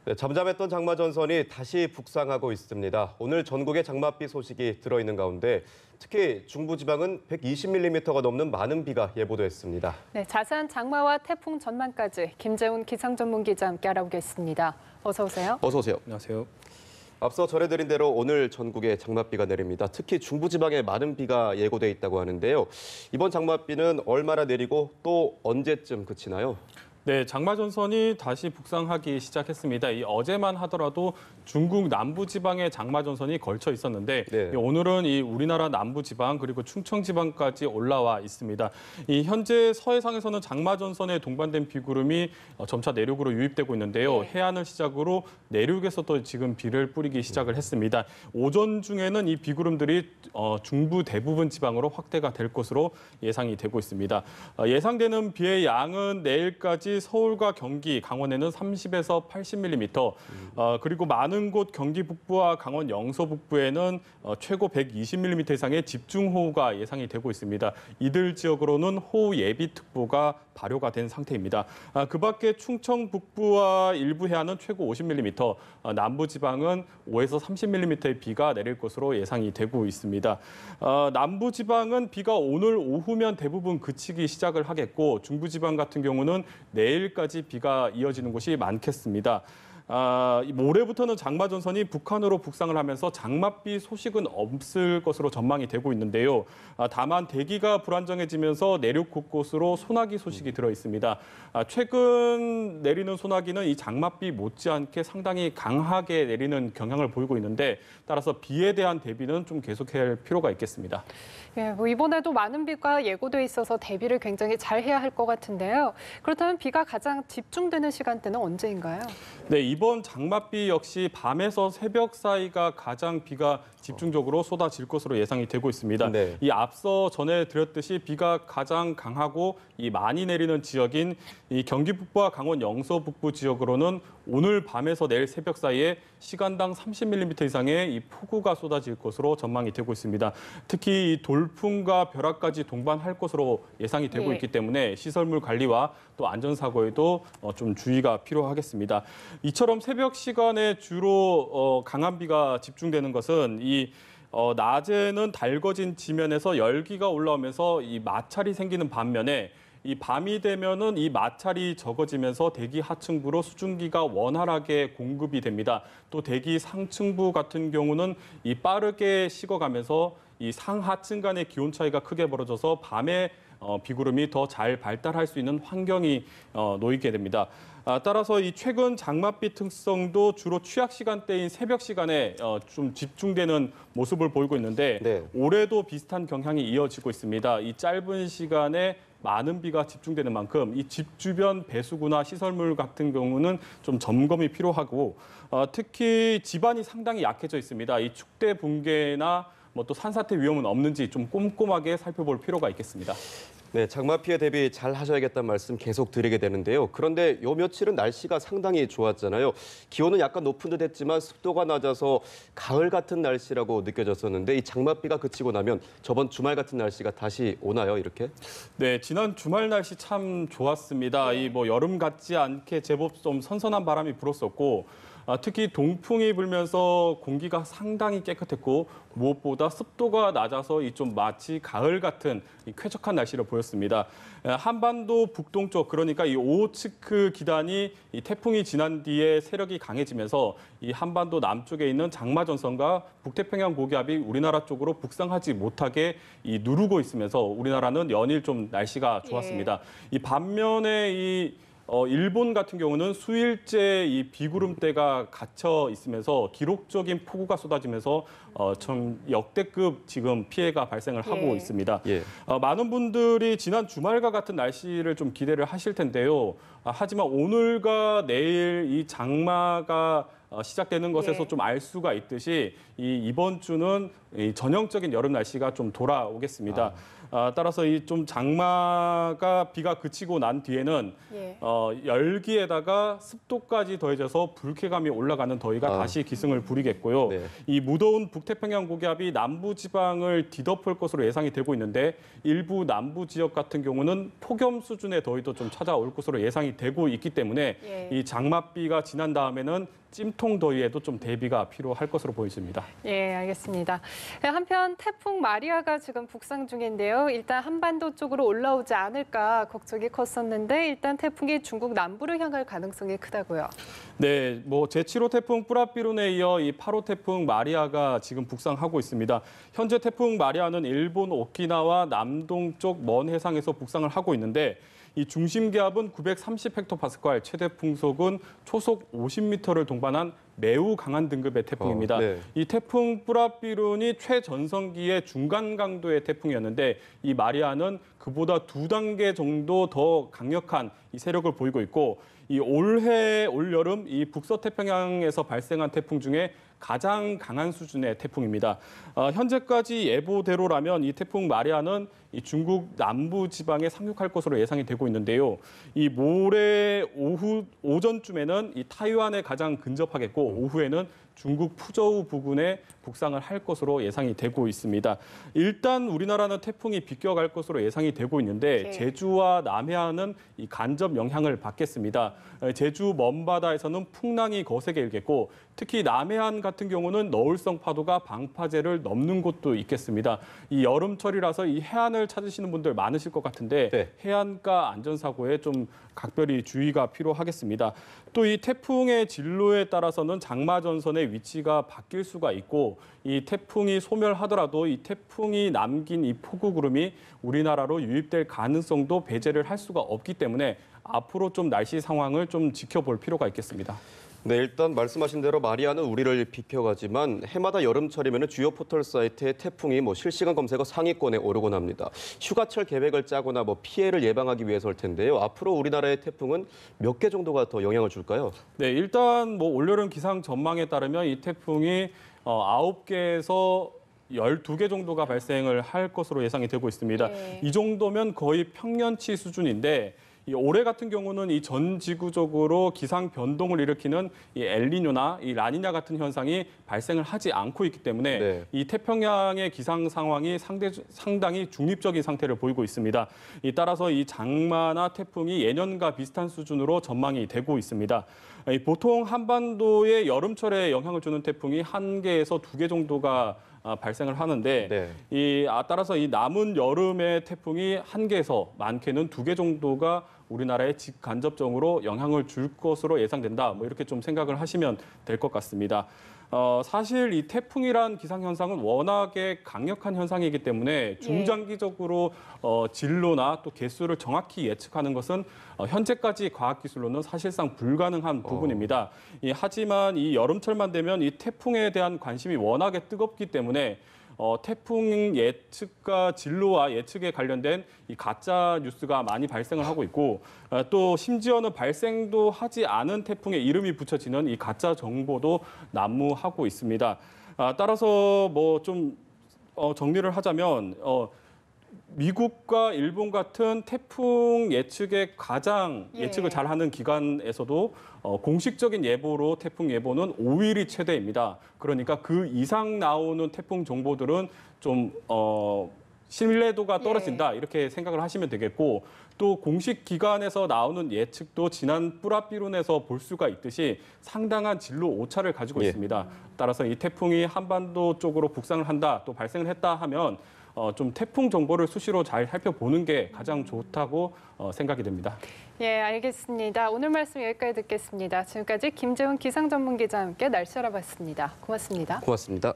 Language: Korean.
네, 잠잠했던 장마 전선이 다시 북상하고 있습니다. 오늘 전국에 장맛비 소식이 들어있는 가운데 특히 중부지방은 120mm가 넘는 많은 비가 예보됐습니다. 네, 자세한 장마와 태풍 전망까지 김재훈 기상전문기자 함께 알아보겠습니다. 어서 오세요. 어서 오세요. 안녕하세요. 앞서 전해드린 대로 오늘 전국에 장맛비가 내립니다. 특히 중부지방에 많은 비가 예고돼 있다고 하는데요. 이번 장맛비는 얼마나 내리고 또 언제쯤 그치나요? 네, 장마 전선이 다시 북상하기 시작했습니다. 어제만 하더라도 중국 남부 지방에 장마 전선이 걸쳐 있었는데 네. 오늘은 우리나라 남부 지방 그리고 충청 지방까지 올라와 있습니다. 현재 서해상에서는 장마 전선에 동반된 비구름이 점차 내륙으로 유입되고 있는데요. 네. 해안을 시작으로 내륙에서도 지금 비를 뿌리기 시작을 했습니다. 오전 중에는 이 비구름들이 중부 대부분 지방으로 확대가 될 것으로 예상이 되고 있습니다. 예상되는 비의 양은 내일까지 서울과 경기, 강원에는 30에서 80mm, 그리고 많은 곳 경기 북부와 강원 영서 북부에는 최고 120mm 이상의 집중호우가 예상이 되고 있습니다. 이들 지역으로는 호우 예비특보가 발효가 된 상태입니다. 그 밖에 충청 북부와 일부 해안은 최고 50mm, 남부 지방은 5에서 30mm의 비가 내릴 것으로 예상이 되고 있습니다. 남부 지방은 비가 오늘 오후면 대부분 그치기 시작을 하겠고 중부 지방 같은 경우는 내일까지 비가 이어지는 곳이 많겠습니다. 모레부터는 장마 전선이 북한으로 북상을 하면서 장맛비 소식은 없을 것으로 전망이 되고 있는데요. 다만 대기가 불안정해지면서 내륙 곳곳으로 소나기 소식이 들어 있습니다. 최근 내리는 소나기는 이 장맛비 못지않게 상당히 강하게 내리는 경향을 보이고 있는데 따라서 비에 대한 대비는 좀 계속해야 할 필요가 있겠습니다. 예, 이번에도 많은 비가 예고돼 있어서 대비를 굉장히 잘 해야 할 것 같은데요. 그렇다면 비가 가장 집중되는 시간대는 언제인가요? 네, 이번 장맛비 역시 밤에서 새벽 사이가 가장 비가 집중적으로 쏟아질 것으로 예상이 되고 있습니다. 네. 이 앞서 전해드렸듯이 비가 가장 강하고 많이 내리는 지역인 이 경기 북부와 강원 영서 북부 지역으로는 오늘 밤에서 내일 새벽 사이에 시간당 30mm 이상의 이 폭우가 쏟아질 것으로 전망이 되고 있습니다. 특히 이 돌풍과 벼락까지 동반할 것으로 예상이 되고 있기 때문에 시설물 관리와 또 안전사고에도 좀 주의가 필요하겠습니다. 이처럼 새벽 시간에 주로 강한 비가 집중되는 것은 낮에는 달궈진 지면에서 열기가 올라오면서 이 마찰이 생기는 반면에 이 밤이 되면은 이 마찰이 적어지면서 대기 하층부로 수증기가 원활하게 공급이 됩니다. 또 대기 상층부 같은 경우는 이 빠르게 식어가면서 이 상하층 간의 기온 차이가 크게 벌어져서 밤에 비구름이 더 잘 발달할 수 있는 환경이 놓이게 됩니다. 따라서 이 최근 장맛비 특성도 주로 취약 시간대인 새벽 시간에 좀 집중되는 모습을 보이고 있는데 네. 올해도 비슷한 경향이 이어지고 있습니다. 이 짧은 시간에 많은 비가 집중되는 만큼 이 집 주변 배수구나 시설물 같은 경우는 좀 점검이 필요하고 특히 집안이 상당히 약해져 있습니다. 이 축대 붕괴나 또 산사태 위험은 없는지 좀 꼼꼼하게 살펴볼 필요가 있겠습니다. 네, 장마 피해 대비 잘 하셔야겠다는 말씀 계속 드리게 되는데요. 그런데 요 며칠은 날씨가 상당히 좋았잖아요. 기온은 약간 높은 듯 했지만 습도가 낮아서 가을 같은 날씨라고 느껴졌었는데 이 장맛비가 그치고 나면 저번 주말 같은 날씨가 다시 오나요, 이렇게? 네, 지난 주말 날씨 참 좋았습니다. 여름 같지 않게 제법 좀 선선한 바람이 불었었고 특히 동풍이 불면서 공기가 상당히 깨끗했고 무엇보다 습도가 낮아서 좀 마치 가을 같은 쾌적한 날씨를 보였습니다. 한반도 북동쪽 그러니까 이 오호츠크 기단이 이 태풍이 지난 뒤에 세력이 강해지면서 이 한반도 남쪽에 있는 장마 전선과 북태평양 고기압이 우리나라 쪽으로 북상하지 못하게 누르고 있으면서 우리나라는 연일 좀 날씨가 좋았습니다. 이 반면에 일본 같은 경우는 수일째 이 비구름대가 갇혀 있으면서 기록적인 폭우가 쏟아지면서 좀 역대급 지금 피해가 발생을 하고 있습니다. 많은 분들이 지난 주말과 같은 날씨를 좀 기대를 하실 텐데요. 하지만 오늘과 내일 이 장마가 시작되는 것에서 좀 알 수가 있듯이 이번 주는 전형적인 여름 날씨가 좀 돌아오겠습니다. 따라서 좀 장마가 비가 그치고 난 뒤에는 열기에다가 습도까지 더해져서 불쾌감이 올라가는 더위가 다시 기승을 부리겠고요. 네. 이 무더운 북태평양 고기압이 남부 지방을 뒤덮을 것으로 예상이 되고 있는데 일부 남부 지역 같은 경우는 폭염 수준의 더위도 좀 찾아올 것으로 예상이 예상이 되고 있기 때문에 예. 이 장맛비가 지난 다음에는 찜통 더위에도 좀 대비가 필요할 것으로 보여집니다. 예, 알겠습니다. 한편 태풍 마리아가 지금 북상 중인데요. 일단 한반도 쪽으로 올라오지 않을까 걱정이 컸었는데 일단 태풍이 중국 남부를 향할 가능성이 크다고요. 네, 뭐 제7호 태풍 뿌라삐룬에 이어 이 8호 태풍 마리아가 지금 북상하고 있습니다. 현재 태풍 마리아는 일본 오키나와 남동쪽 먼 해상에서 북상을 하고 있는데 이 중심 기압은 930헥토파스칼, 최대 풍속은 초속 50m를 동반한 매우 강한 등급의 태풍입니다. 네. 이 태풍 뿌라삐룬이 최전성기의 중간 강도의 태풍이었는데 이 마리아는 그보다 2단계 정도 더 강력한 이 세력을 보이고 있고 이 올해 올여름 이 북서태평양에서 발생한 태풍 중에 가장 강한 수준의 태풍입니다. 현재까지 예보대로라면 이 태풍 마리아는 이 중국 남부 지방에 상륙할 것으로 예상이 되고 있는데요. 이 모레 오전쯤에는 이 타이완에 가장 근접하겠고 오후에는 중국 푸저우 부근에 북상을 할 것으로 예상이 되고 있습니다. 일단 우리나라는 태풍이 비껴갈 것으로 예상이 되고 있는데 네. 제주와 남해안은 이 간접 영향을 받겠습니다. 제주 먼바다에서는 풍랑이 거세게 일겠고 특히 남해안 같은 경우는 너울성 파도가 방파제를 넘는 곳도 있겠습니다. 이 여름철이라서 이 해안을 찾으시는 분들 많으실 것 같은데 네. 해안가 안전사고에 좀 각별히 주의가 필요하겠습니다. 또 이 태풍의 진로에 따라서는 장마 전선의 위치가 바뀔 수가 있고 이 태풍이 소멸하더라도 이 태풍이 남긴 이 폭우구름이 우리나라로 유입될 가능성도 배제를 할 수가 없기 때문에 앞으로 좀 날씨 상황을 좀 지켜볼 필요가 있겠습니다. 네, 일단 말씀하신 대로 마리아는 우리를 비켜가지만 해마다 여름철이면 주요 포털 사이트에 태풍이 실시간 검색어 상위권에 오르곤 합니다. 휴가철 계획을 짜거나 피해를 예방하기 위해서일 텐데요. 앞으로 우리나라의 태풍은 몇 개 정도가 더 영향을 줄까요? 네, 일단 올여름 기상 전망에 따르면 이 태풍이 9개에서 12개 정도가 발생을 할 것으로 예상이 되고 있습니다. 네. 이 정도면 거의 평년치 수준인데 이 올해 같은 경우는 이 전 지구적으로 기상 변동을 일으키는 이 엘니뇨나 이 라니냐 같은 현상이 발생을 하지 않고 있기 때문에 네. 이 태평양의 기상 상황이 상당히 중립적인 상태를 보이고 있습니다. 따라서 이 장마나 태풍이 예년과 비슷한 수준으로 전망이 되고 있습니다. 보통 한반도의 여름철에 영향을 주는 태풍이 1개에서 2개 정도가 발생을 하는데 네. 따라서 이 남은 여름의 태풍이 1개에서 많게는 2개 정도가 우리나라에 직간접적으로 영향을 줄 것으로 예상된다. 이렇게 좀 생각을 하시면 될 것 같습니다. 사실 이 태풍이란 기상현상은 워낙에 강력한 현상이기 때문에 중장기적으로 진로나 또 개수를 정확히 예측하는 것은 현재까지 과학기술로는 사실상 불가능한 부분입니다. 하지만 이 여름철만 되면 이 태풍에 대한 관심이 워낙에 뜨겁기 때문에 태풍 예측과 진로와 예측에 관련된 이 가짜 뉴스가 많이 발생을 하고 있고 또 심지어는 발생도 하지 않은 태풍의 이름이 붙여지는 이 가짜 정보도 난무하고 있습니다. 따라서 좀 정리를 하자면 미국과 일본 같은 태풍 예측에 가장 예측을 잘하는 기관에서도 공식적인 예보로 태풍 예보는 5일이 최대입니다. 그러니까 그 이상 나오는 태풍 정보들은 좀 신뢰도가 떨어진다 이렇게 생각을 하시면 되겠고 또 공식 기관에서 나오는 예측도 지난 뿌라삐룬에서 볼 수가 있듯이 상당한 진로 오차를 가지고 있습니다. 따라서 이 태풍이 한반도 쪽으로 북상을 한다 또 발생을 했다 하면 좀 태풍 정보를 수시로 잘 살펴보는 게 가장 좋다고 생각이 됩니다. 예, 알겠습니다. 오늘 말씀 여기까지 듣겠습니다. 지금까지 김재훈 기상전문기자와 함께 날씨 알아봤습니다. 고맙습니다. 고맙습니다.